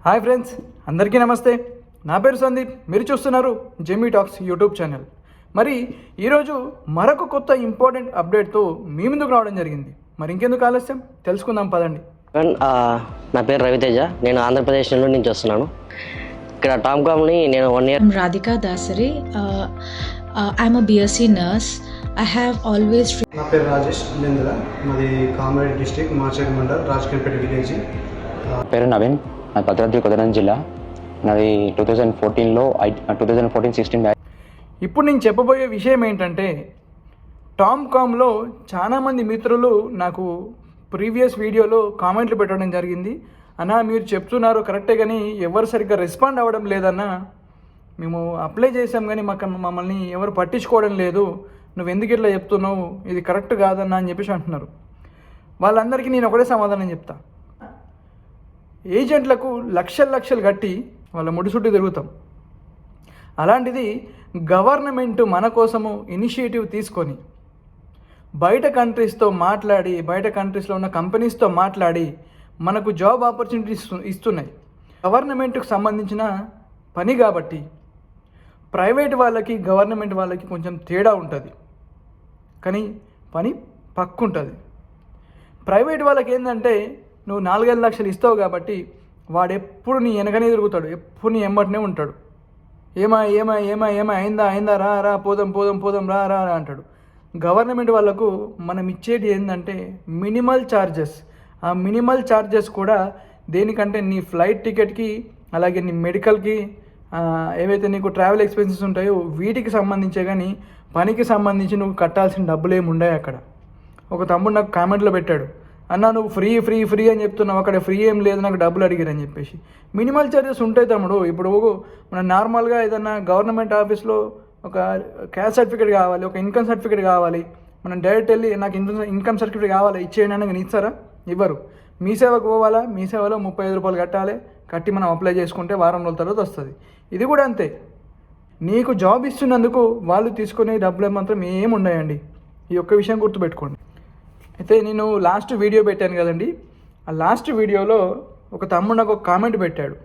Hi friends, అందరికీ నమస్తే. నా పేరు సందీప్. మీరు చూస్తున్నారు జెమీ టాక్స్ యూట్యూబ్ ఛానల్. మరి ఈరోజు మరొక కొత్త ఇంపార్టెంట్ అప్డేట్తో మీ ముందుకు రావడం జరిగింది. మరి ఇంకెందుకు ఆలస్యం, తెలుసుకుందాం పదండి. నా పేరు రవితేజ. నేను ఆంధ్రప్రదేశ్ నుంచి వస్తున్నాను. ఇక్కడ టామ్కామ్ని నేను 1 year. Radhika Dasari. I'm a BSc nurse. I have always. నా పేరు రాజేష్ నిందుల. మాది కామారెడ్డి డిస్ట్రిక్ట్ మార్చేడ్ మండల్ రాజకీయపేట విలేజ్. పేరు నవీన్. నా భద్రాద్రి కొత్తగూడెం జిల్లా. నాది 2014లో 2014-16 ఇప్పుడు నేను చెప్పబోయే విషయం ఏంటంటే, టామ్కామ్లో చాలామంది మిత్రులు నాకు ప్రీవియస్ వీడియోలో కామెంట్లు పెట్టడం జరిగింది. అన్నా మీరు చెప్తున్నారు కరెక్టే, కానీ ఎవరు సరిగ్గా రెస్పాండ్ అవ్వడం లేదన్నా, మేము అప్లై చేసాం కానీ మమ్మల్ని ఎవరు పట్టించుకోవడం లేదు, నువ్వు ఎందుకు ఇట్లా చెప్తున్నావు, ఇది కరెక్ట్ కాదన్నా అని చెప్పేసి అంటున్నారు. వాళ్ళందరికీ నేను ఒకటే సమాధానం చెప్తా. ఏజెంట్లకు లక్షలు కట్టి వాళ్ళ ముడిసుట్టు తిరుగుతాం. అలాంటిది గవర్నమెంట్ మన కోసము ఇనిషియేటివ్ తీసుకొని బయట కంట్రీస్తో మాట్లాడి, బయట కంట్రీస్లో ఉన్న కంపెనీస్తో మాట్లాడి మనకు జాబ్ ఆపర్చునిటీస్ ఇస్తున్నాయి. గవర్నమెంట్కి సంబంధించిన పని కాబట్టి ప్రైవేట్ వాళ్ళకి గవర్నమెంట్ వాళ్ళకి కొంచెం తేడా ఉంటుంది, కానీ పని పక్కుంటుంది. ప్రైవేట్ వాళ్ళకి ఏంటంటే, నువ్వు 4-5 లక్షలు ఇస్తావు కాబట్టి వాడు ఎప్పుడు నీ వెనకనే తిరుగుతాడు, ఎప్పుడు నీ ఎంబటనే ఉంటాడు. ఏమా అయిందా రా పోదాం రా అంటాడు. గవర్నమెంట్ వాళ్ళకు మనం ఇచ్చేది ఏంటంటే మినిమల్ ఛార్జెస్. ఆ మినిమల్ ఛార్జెస్ కూడా దేనికంటే నీ ఫ్లైట్ టికెట్కి, అలాగే నీ మెడికల్కి, ఏవైతే నీకు ట్రావెల్ ఎక్స్పెన్సెస్ ఉంటాయో వీటికి సంబంధించే, కానీ పనికి సంబంధించి నువ్వు కట్టాల్సిన డబ్బులు ఏమి ఉండవు అక్కడ. ఒక తమ్ముడు నాకు కామెంట్లో పెట్టాడు, అన్న నువ్వు ఫ్రీ అని చెప్తున్నావు, అక్కడ ఫ్రీ ఏం లేదు, నాకు డబ్బులు అడిగారని చెప్పేసి. మినిమల్ ఛార్జెస్ ఉంటాయి తమ్ముడు. ఇప్పుడు మన నార్మల్గా ఏదన్నా గవర్నమెంట్ ఆఫీస్లో ఒక క్యాస్ట్ సర్టిఫికేట్ కావాలి, ఒక ఇన్కమ్ సర్టిఫికేట్ కావాలి, మనం డైరెక్ట్ వెళ్ళి నాకు ఇన్కమ్ సర్టిఫికేట్ కావాలి ఇచ్చేయండి అని ఇస్తారా? ఇవ్వరు. మీ సేవకు పోవాలా, మీ సేవలో 35 రూపాయలు కట్టాలి, కట్టి మనం అప్లై చేసుకుంటే వారం రోజుల తర్వాత వస్తుంది. ఇది కూడా అంతే. నీకు జాబ్ ఇస్తున్నందుకు వాళ్ళు తీసుకునే డబ్బులు మాత్రం ఏమి ఉన్నాయండి. ఈ ఒక్క విషయం గుర్తుపెట్టుకోండి. అయితే నేను లాస్ట్ వీడియో పెట్టాను కదండి, ఆ లాస్ట్ వీడియోలో ఒక తమ్ముడు నాకు ఒక కామెంట్ పెట్టాడు,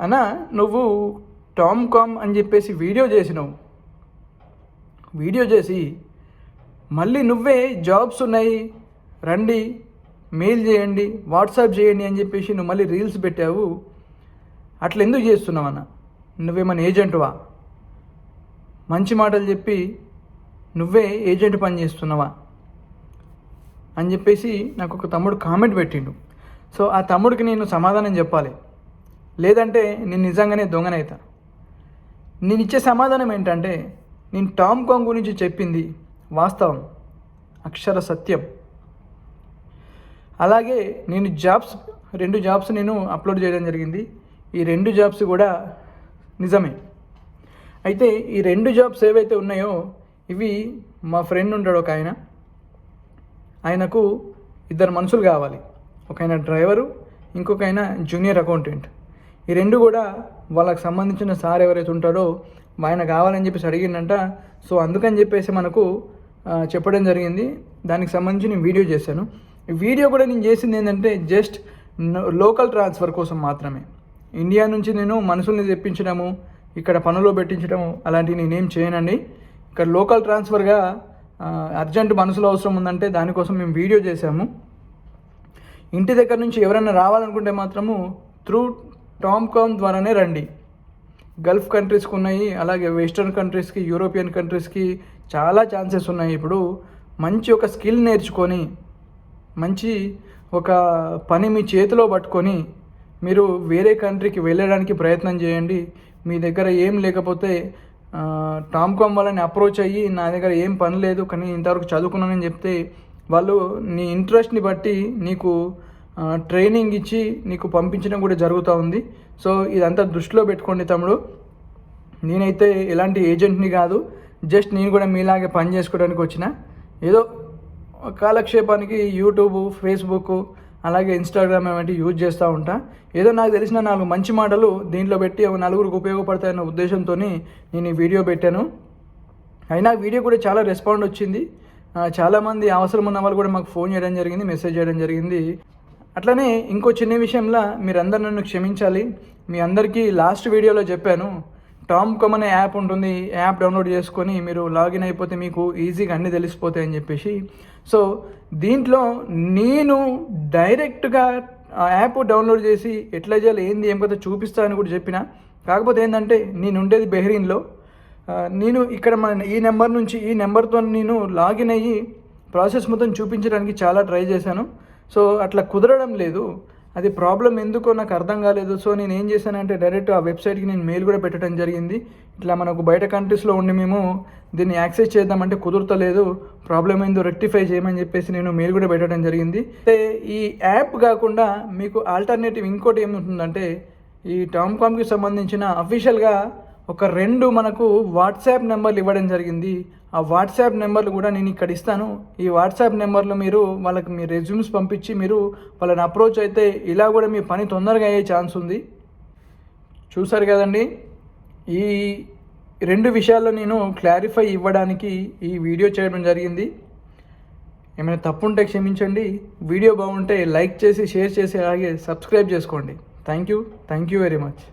అన్న నువ్వు టామ్కామ్ అని చెప్పేసి వీడియో చేసి మళ్ళీ నువ్వే జాబ్స్ ఉన్నాయి రండి, మెయిల్ చేయండి, వాట్సాప్ చేయండి అని చెప్పేసి నువ్వు మళ్ళీ రీల్స్ పెట్టావు. అట్లా ఎందుకు చేస్తున్నావు అన్న? నువ్వేమన్నా ఏజెంట్వా? మంచి మాటలు చెప్పి నువ్వే ఏజెంట్ పని చేస్తున్నావా అని చెప్పేసి నాకు ఒక తమ్ముడు కామెంట్ పెట్టిండు. సో ఆ తమ్ముడికి నేను సమాధానం చెప్పాలి, లేదంటే నేను నిజంగానే దొంగనైతా. నేను ఇచ్చే సమాధానం ఏంటంటే, నేను టామ్కామ్ గురించి చెప్పింది వాస్తవం, అక్షర సత్యం. అలాగే నేను 2 జాబ్స్ నేను అప్లోడ్ చేయడం జరిగింది. ఈ 2 జాబ్స్ కూడా నిజమే. అయితే ఈ 2 జాబ్స్ ఏవైతే ఉన్నాయో ఇవి మా ఫ్రెండ్ ఉంటాడు ఒక ఆయనకు 2 మనుషులు కావాలి. ఒక ఆయన డ్రైవరు, ఇంకొక ఆయన జూనియర్ అకౌంటెంట్. ఈ 2 కూడా వాళ్ళకి సంబంధించిన సార్ ఎవరైతే ఉంటాడో ఆయన కావాలని చెప్పేసి అడిగిందంట. సో అందుకని చెప్పేసి మనకు చెప్పడం జరిగింది. దానికి సంబంధించి నేను వీడియో చేశాను. ఈ వీడియో కూడా నేను చేసింది ఏంటంటే జస్ట్ లోకల్ ట్రాన్స్ఫర్ కోసం మాత్రమే. ఇండియా నుంచి నేను మనుషుల్ని తెప్పించడము, ఇక్కడ పనులో పెట్టించడము అలాంటివి నేనేం చేయనండి. ఇక్కడ లోకల్ ట్రాన్స్ఫర్గా అర్జెంట్ మనుషులు అవసరం ఉందంటే దానికోసం మేము వీడియో చేశాము. ఇంటి దగ్గర నుంచి ఎవరైనా రావాలనుకుంటే మాత్రము త్రూ టామ్కామ్ ద్వారానే రండి. గల్ఫ్ కంట్రీస్కి ఉన్నాయి, అలాగే వెస్టర్న్ కంట్రీస్కి, యూరోపియన్ కంట్రీస్కి చాలా ఛాన్సెస్ ఉన్నాయి. ఇప్పుడు మంచి ఒక స్కిల్ నేర్చుకొని, మంచి ఒక పని మీ చేతిలో పట్టుకొని మీరు వేరే కంట్రీకి వెళ్ళడానికి ప్రయత్నం చేయండి. మీ దగ్గర ఏం లేకపోతే టామ్కామ్ వాళ్ళని అప్రోచ్ అయ్యి, నా దగ్గర ఏం పని లేదు కానీ ఇంతవరకు చదువుకున్నానని చెప్తే వాళ్ళు నీ ఇంట్రెస్ట్ని బట్టి నీకు ట్రైనింగ్ ఇచ్చి నీకు పంపించడం కూడా జరుగుతూ ఉంది. సో ఇదంతా దృష్టిలో పెట్టుకోండి తమ్ముడు. నేనైతే ఎలాంటి ఏజెంట్ని కాదు, జస్ట్ నేను కూడా మీలాగే పని చేసుకోవడానికి వచ్చిన. ఏదో కాలక్షేపానికి యూట్యూబ్, ఫేస్బుక్, అలాగే ఇన్స్టాగ్రామ్ ఏమంటే యూజ్ చేస్తూ ఉంటా. ఏదో నాకు తెలిసిన 4 మంచి మాటలు దీంట్లో పెట్టి 4గురికి ఉపయోగపడతాయన్న ఉద్దేశంతో నేను ఈ వీడియో పెట్టాను. అయినా వీడియో కూడా చాలా రెస్పాండ్ వచ్చింది. చాలామంది అవసరం ఉన్న వాళ్ళు కూడా మాకు ఫోన్ చేయడం జరిగింది, మెసేజ్ చేయడం జరిగింది. అట్లనే ఇంకో చిన్న విషయంలో మీరందరూ నన్ను క్షమించాలి. మీ అందరికీ లాస్ట్ వీడియోలో చెప్పాను, టామ్కామ్ అనే యాప్ ఉంటుంది, యాప్ డౌన్లోడ్ చేసుకొని మీరు లాగిన్ అయిపోతే మీకు ఈజీగా అన్నీ తెలిసిపోతాయి అని చెప్పేసి. సో దీంట్లో నేను డైరెక్ట్గా ఆ యాప్ డౌన్లోడ్ చేసి ఎట్లా చేయాలి ఏంది ఏం కదా చూపిస్తా అని కూడా చెప్పిన. కాకపోతే ఏంటంటే నేను ఉండేది బెహ్రీన్లో, నేను ఇక్కడ ఈ నెంబర్ నుంచి ఈ నెంబర్తో నేను లాగిన్ అయ్యి ప్రాసెస్ మొత్తం చూపించడానికి చాలా ట్రై చేశాను. సో అట్లా కుదరడం లేదు, అది ప్రాబ్లం ఎందుకో నాకు అర్థం కాలేదు. సో నేను ఏం చేశానంటే డైరెక్ట్ ఆ వెబ్సైట్కి నేను మెయిల్ కూడా పెట్టడం జరిగింది. ఇట్లా మనకు బయట కంట్రీస్లో ఉండి మేము దీన్ని యాక్సెస్ చేద్దామంటే కుదురతలేదు, ప్రాబ్లం ఏందో రెక్టిఫై చేయమని చెప్పేసి నేను మెయిల్ కూడా పెట్టడం జరిగింది. అయితే ఈ యాప్ కాకుండా మీకు ఆల్టర్నేటివ్ ఇంకోటి ఏముంటుందంటే ఈ టామ్కామ్కి సంబంధించిన అఫీషియల్గా ఒక 2 మనకు వాట్సాప్ నెంబర్లు ఇవ్వడం జరిగింది. ఆ వాట్సాప్ నెంబర్లు కూడా నేను ఇక్కడ ఇస్తాను. ఈ వాట్సాప్ నెంబర్లో మీరు వాళ్ళకి మీ రెజ్యూమ్స్ పంపించి మీరు వాళ్ళని అప్రోచ్ అయితే ఇలా కూడా మీ పని తొందరగా అయ్యే ఛాన్స్ ఉంది. చూసారు కదండి, ఈ 2 విషయాల్లో నేను క్లారిఫై ఇవ్వడానికి ఈ వీడియో చేయడం జరిగింది. ఏమైనా తప్పుంటే క్షమించండి. వీడియో బాగుంటే లైక్ చేసి షేర్ చేసి అలాగే సబ్స్క్రైబ్ చేసుకోండి. Thank you very much.